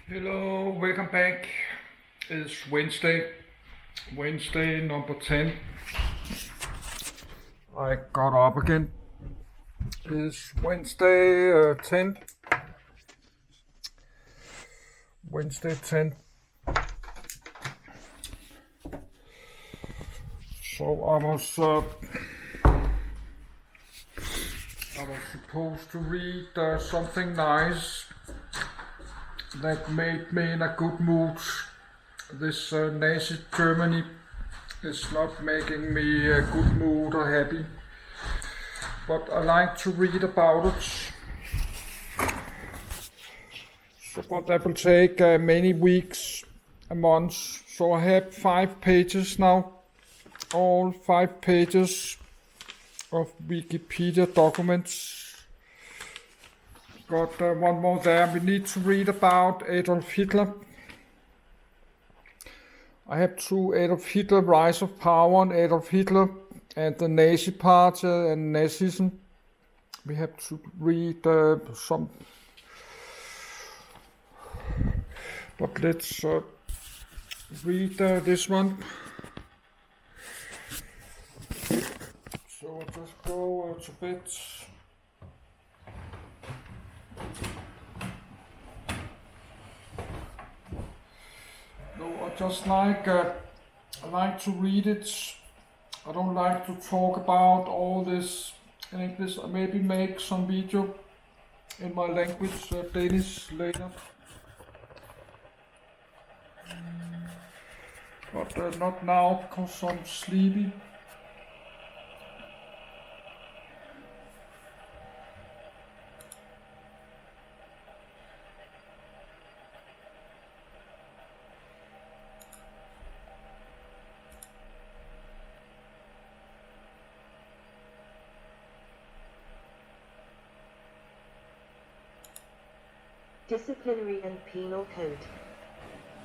Hello, welcome back. It's Wednesday number 10. I got up again. It's Wednesday 10. Wednesday 10. So I was supposed to read something nice that made me in a good mood. This Nazi Germany is not making me a good mood or happy, but I like to read about it. So, but that will take many weeks, a month. So I have 5 pages now, all 5 pages of Wikipedia documents. Got one more there. We need to read about Adolf Hitler. I have 2: Adolf Hitler, Rise of Power, and Adolf Hitler and the Nazi Party and Nazism. We have to read some, but let's read this one. So I'll just go to bed. No, I just like I like to read it. I don't like to talk about all this in English. I maybe make some video in my language, Danish, later. But not now because I'm sleepy. Disciplinary and Penal Code.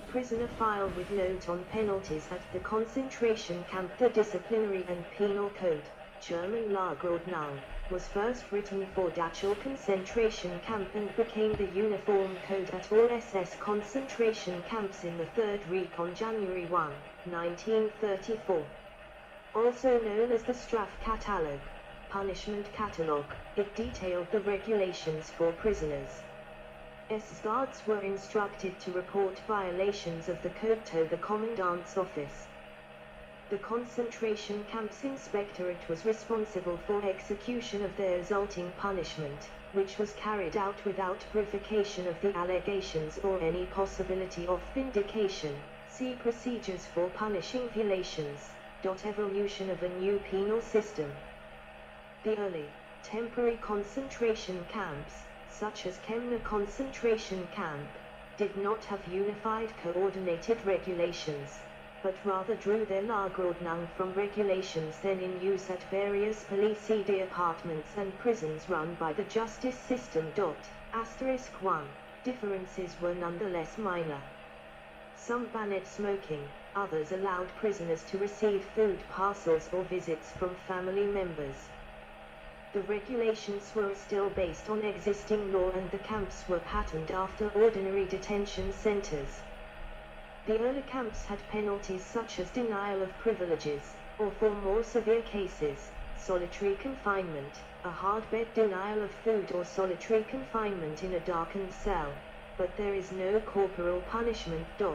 Prisoner file with note on penalties at the concentration camp. The Disciplinary and Penal Code, German Lagerordnung, was first written for Dachau concentration camp and became the uniform code at all SS concentration camps in the Third Reich on January 1, 1934. Also known as the Strafkatalog, punishment catalogue, it detailed the regulations for prisoners. SS guards were instructed to report violations of the code to the commandant's office. The concentration camp's inspectorate was responsible for execution of the resulting punishment, which was carried out without verification of the allegations or any possibility of vindication. See procedures for punishing violations. Evolution of a new penal system. The early, temporary concentration camps, such as Chemnitz concentration camp, did not have unified coordinated regulations, but rather drew their Lagerordnung from regulations then in use at various police departments and prisons run by the justice system. *1. Differences were nonetheless minor. Some banned smoking, others allowed prisoners to receive food parcels or visits from family members. The regulations were still based on existing law and the camps were patterned after ordinary detention centers. The early camps had penalties such as denial of privileges, or for more severe cases, solitary confinement, a hard bed, denial of food, or solitary confinement in a darkened cell. But there is no corporal punishment. *2.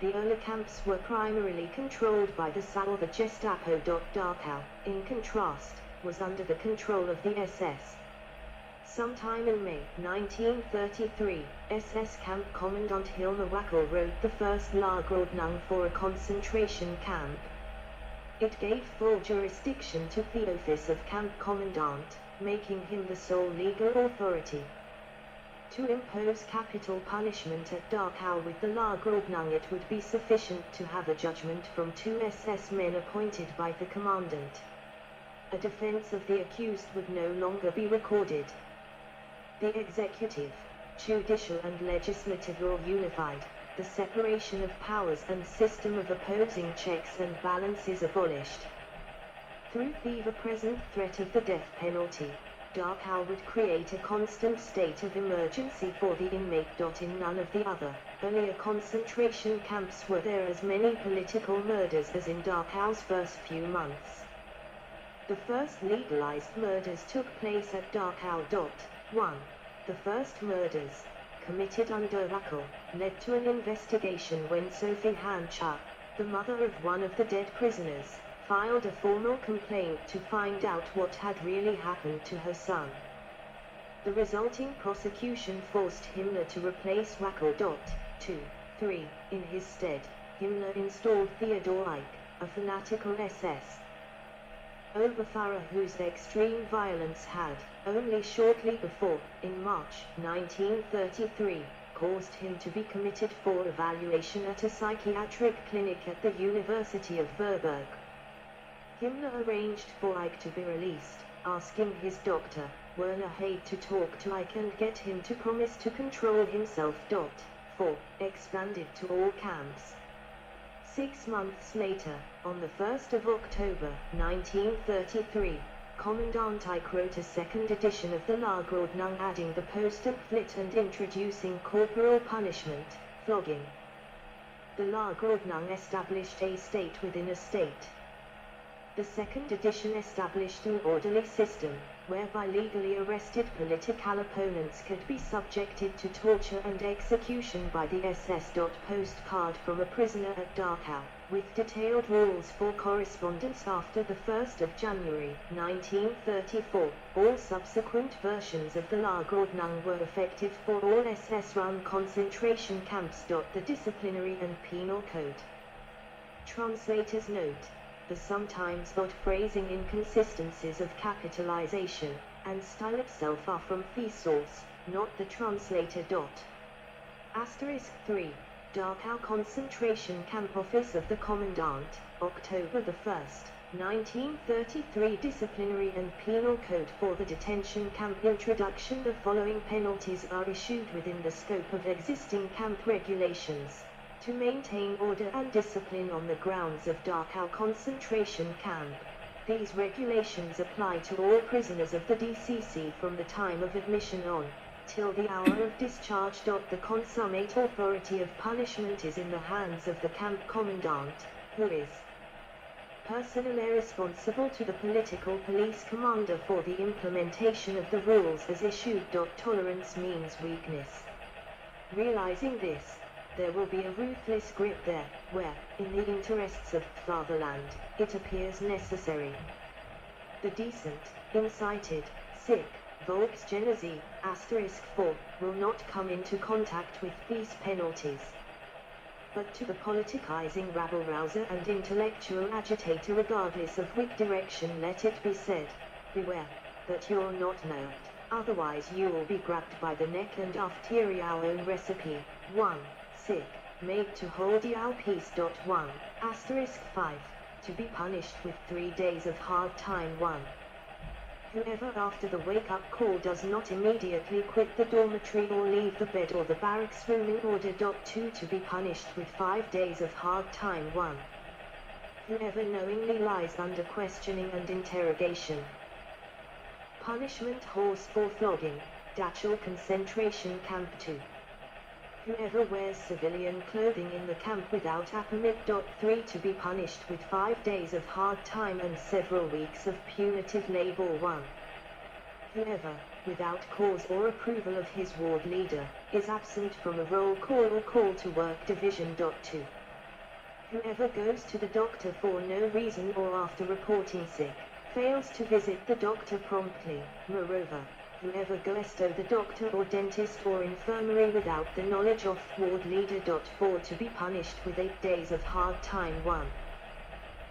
The early camps were primarily controlled by the SA or the Gestapo. Dachau, in contrast, was under the control of the SS. Sometime in May 1933, SS camp commandant Hilmar Wackel wrote the first Lagerordnung for a concentration camp. It gave full jurisdiction to the office of camp commandant, making him the sole legal authority. To impose capital punishment at Dachau with the Lagerordnung, it would be sufficient to have a judgment from 2 SS men appointed by the commandant. A defense of the accused would no longer be recorded. The executive, judicial and legislative were unified, the separation of powers and system of opposing checks and balances abolished. Through the present threat of the death penalty, Dachau would create a constant state of emergency for the inmate. In none of the other, earlier concentration camps were there as many political murders as in Dachau's first few months. The first legalized murders took place at Dachau. 1. The first murders, committed under Rackel, led to an investigation when Sophie Hancha, the mother of one of the dead prisoners, filed a formal complaint to find out what had really happened to her son. The resulting prosecution forced Himmler to replace Rackel. 2. 3. In his stead, Himmler installed Theodor Eick, a fanatical SS Oberführer whose extreme violence had, only shortly before, in March 1933, caused him to be committed for evaluation at a psychiatric clinic at the University of Freiburg. Himmler arranged for Eick to be released, asking his doctor, Werner Haid, to talk to Eick and get him to promise to control himself. 4. Expanded to all camps. 6 months later, on the 1st of October 1933, Commandant Eick wrote a second edition of the Lagerordnung adding the Postpflicht and introducing corporal punishment, flogging. The Lagerordnung established a state within a state. The second edition established an orderly system, whereby legally arrested political opponents could be subjected to torture and execution by the SS. Postcard from a prisoner at Dachau, with detailed rules for correspondence after the 1st of January 1934. All subsequent versions of the Lagerordnung were effective for all SS-run concentration camps. The Disciplinary and Penal Code. Translator's note: the sometimes odd phrasing inconsistencies of capitalization and style itself are from the source, not the translator. Asterisk 3. Dachau Concentration Camp Office of the Commandant, October 1st, 1933. Disciplinary and Penal Code for the Detention Camp. Introduction: the following penalties are issued within the scope of existing camp regulations to maintain order and discipline on the grounds of Dachau concentration camp. These regulations apply to all prisoners of the DCC from the time of admission on, till the hour of discharge. The consummate authority of punishment is in the hands of the camp commandant, who is personally responsible to the political police commander for the implementation of the rules as issued. Tolerance means weakness. Realizing this, there will be a ruthless grip there, where, in the interests of fatherland, it appears necessary. The decent, incited, sick, Volksgenesie, asterisk 4, will not come into contact with these penalties. But to the politicizing rabble-rouser and intellectual agitator, regardless of which direction, let it be said, beware, that you're not nerved, otherwise you will be grabbed by the neck and after our own recipe. 1. Sick, made to hold your peace. 1, asterisk 5, to be punished with 3 days of hard time. 1. Whoever after the wake-up call does not immediately quit the dormitory or leave the bed or the barracks room in order. 2. To be punished with 5 days of hard time. 1. Whoever knowingly lies under questioning and interrogation. Punishment: horse for flogging, Dachau concentration camp. 2. Whoever wears civilian clothing in the camp without a permit. 3. To be punished with 5 days of hard time and several weeks of punitive labor. 1. Whoever, without cause or approval of his ward leader, is absent from a roll call or call to work division. 2. Whoever goes to the doctor for no reason or after reporting sick, fails to visit the doctor promptly. Moreover, whoever goes to the doctor or dentist or infirmary without the knowledge of ward leader. 4. To be punished with 8 days of hard time. 1.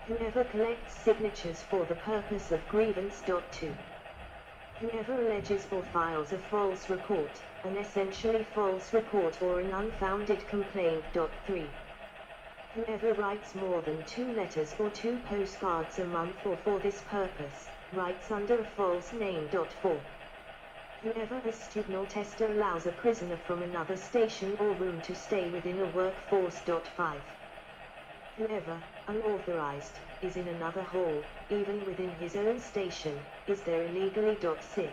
Whoever collects signatures for the purpose of grievance. 2. Whoever alleges or files a false report, an essentially false report or an unfounded complaint. 3. Whoever writes more than 2 letters or 2 postcards a month or for this purpose, writes under a false name. 4. Whoever as student or tester allows a prisoner from another station or room to stay within a workforce. 5. Whoever, unauthorized, is in another hall, even within his own station, is there illegally. 6.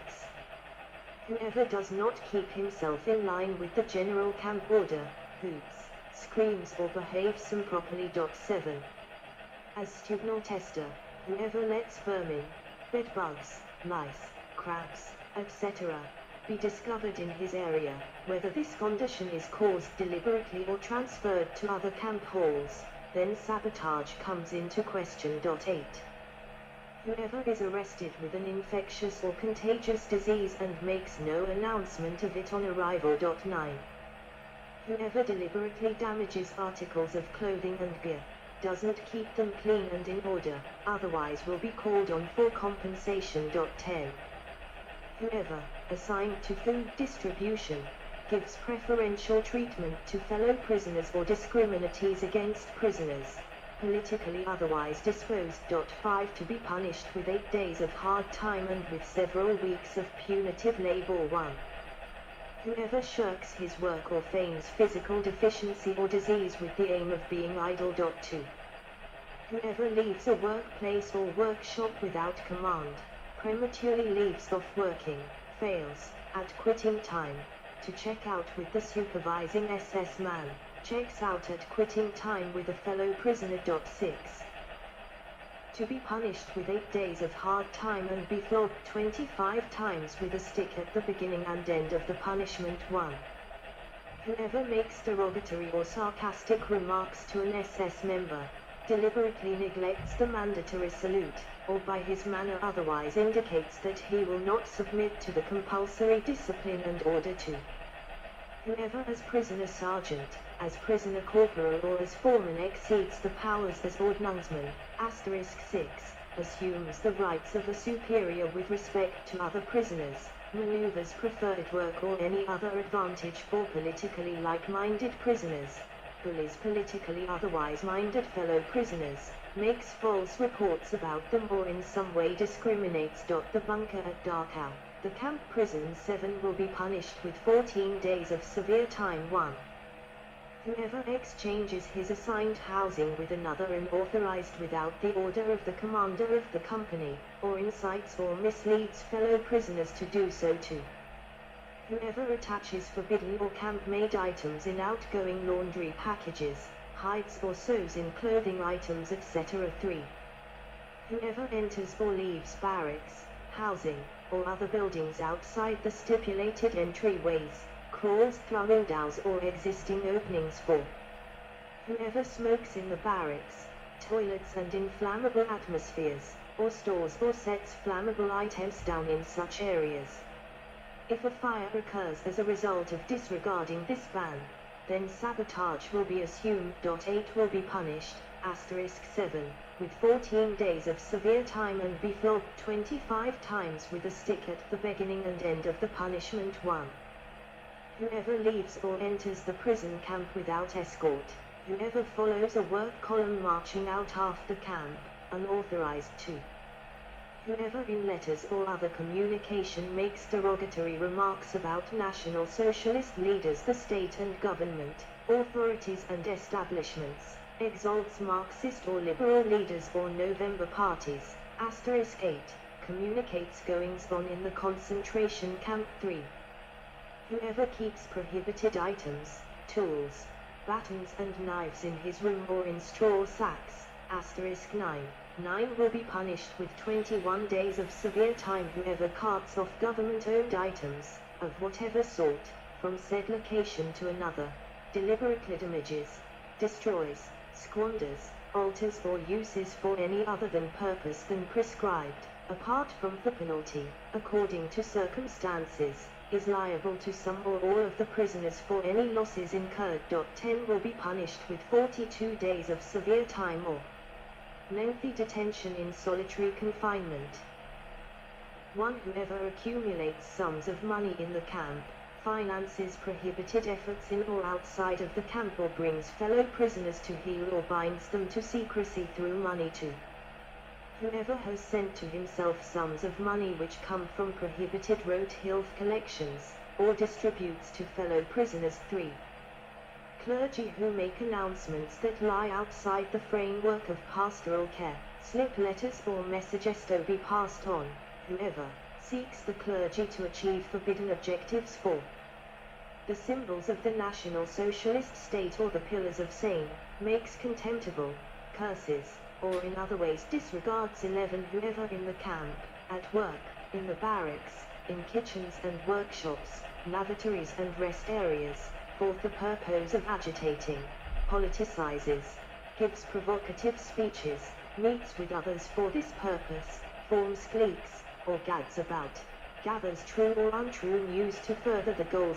Whoever does not keep himself in line with the general camp order, hoots, screams or behaves improperly. 7. As student tester, whoever lets vermin, bedbugs, lice, crabs, etc., be discovered in his area, whether this condition is caused deliberately or transferred to other camp halls, then sabotage comes into question. 8. Whoever is arrested with an infectious or contagious disease and makes no announcement of it on arrival. 9. Whoever deliberately damages articles of clothing and gear, doesn't keep them clean and in order, otherwise will be called on for compensation. 10. Whoever, assigned to food distribution, gives preferential treatment to fellow prisoners or discriminates against prisoners, politically otherwise disposed. 5. To be punished with 8 days of hard time and with several weeks of punitive labor. 1. Whoever shirks his work or feigns physical deficiency or disease with the aim of being idle. 2. Whoever leaves a workplace or workshop without command, prematurely leaves off working, fails, at quitting time, to check out with the supervising SS man, checks out at quitting time with a fellow prisoner. 6. To be punished with 8 days of hard time and be flogged 25 times with a stick at the beginning and end of the punishment. 1. Whoever makes derogatory or sarcastic remarks to an SS member, deliberately neglects the mandatory salute, or by his manner otherwise indicates that he will not submit to the compulsory discipline and order. 2. Whoever as prisoner sergeant, as prisoner corporal or as foreman exceeds the powers as ordnungsman, *6, assumes the rights of a superior with respect to other prisoners, maneuvers preferred work or any other advantage for politically like-minded prisoners, bullies politically otherwise minded fellow prisoners, makes false reports about them or in some way discriminates. The bunker at Dachau, the camp prison. 7. Will be punished with 14 days of severe time. 1. Whoever exchanges his assigned housing with another unauthorized without the order of the commander of the company, or incites or misleads fellow prisoners to do so. 2. Whoever attaches forbidden or camp-made items in outgoing laundry packages, hides or sews in clothing items, etc. 3. Whoever enters or leaves barracks, housing, or other buildings outside the stipulated entryways, crawls through windows or existing openings. 4. Whoever smokes in the barracks, toilets and in flammable atmospheres, or stores or sets flammable items down in such areas. If a fire occurs as a result of disregarding this ban, then sabotage will be assumed. 8. Will be punished, *7, with 14 days of severe time and be flogged 25 times with a stick at the beginning and end of the punishment. 1. Whoever leaves or enters the prison camp without escort, whoever follows a work column marching out after camp, unauthorized. 2. Whoever in letters or other communication makes derogatory remarks about National Socialist leaders, the state and government, authorities and establishments, exalts Marxist or liberal leaders or November parties, *8, communicates goings-on in the concentration camp. 3. Whoever keeps prohibited items, tools, batons and knives in his room or in straw sacks, *9 will be punished with 21 days of severe time. Whoever carts off government-owned items, of whatever sort, from said location to another, deliberately damages, destroys, squanders, alters or uses for any other than purpose than prescribed, apart from the penalty, according to circumstances, is liable to some or all of the prisoners for any losses incurred. 10 will be punished with 42 days of severe time or lengthy detention in solitary confinement. 1. Whoever accumulates sums of money in the camp, finances prohibited efforts in or outside of the camp, or brings fellow prisoners to heel or binds them to secrecy through money. 2. Whoever has sent to himself sums of money which come from prohibited road health collections, or distributes to fellow prisoners. 3. Clergy who make announcements that lie outside the framework of pastoral care, slip letters or messages to be passed on, whoever seeks the clergy to achieve forbidden objectives for the symbols of the National Socialist state or the pillars of sane, makes contemptible, curses, or in other ways disregards 11 whoever in the camp, at work, in the barracks, in kitchens and workshops, lavatories and rest areas, for the purpose of agitating, politicizes, gives provocative speeches, meets with others for this purpose, forms cliques, or gads about, gathers true or untrue news to further the goals of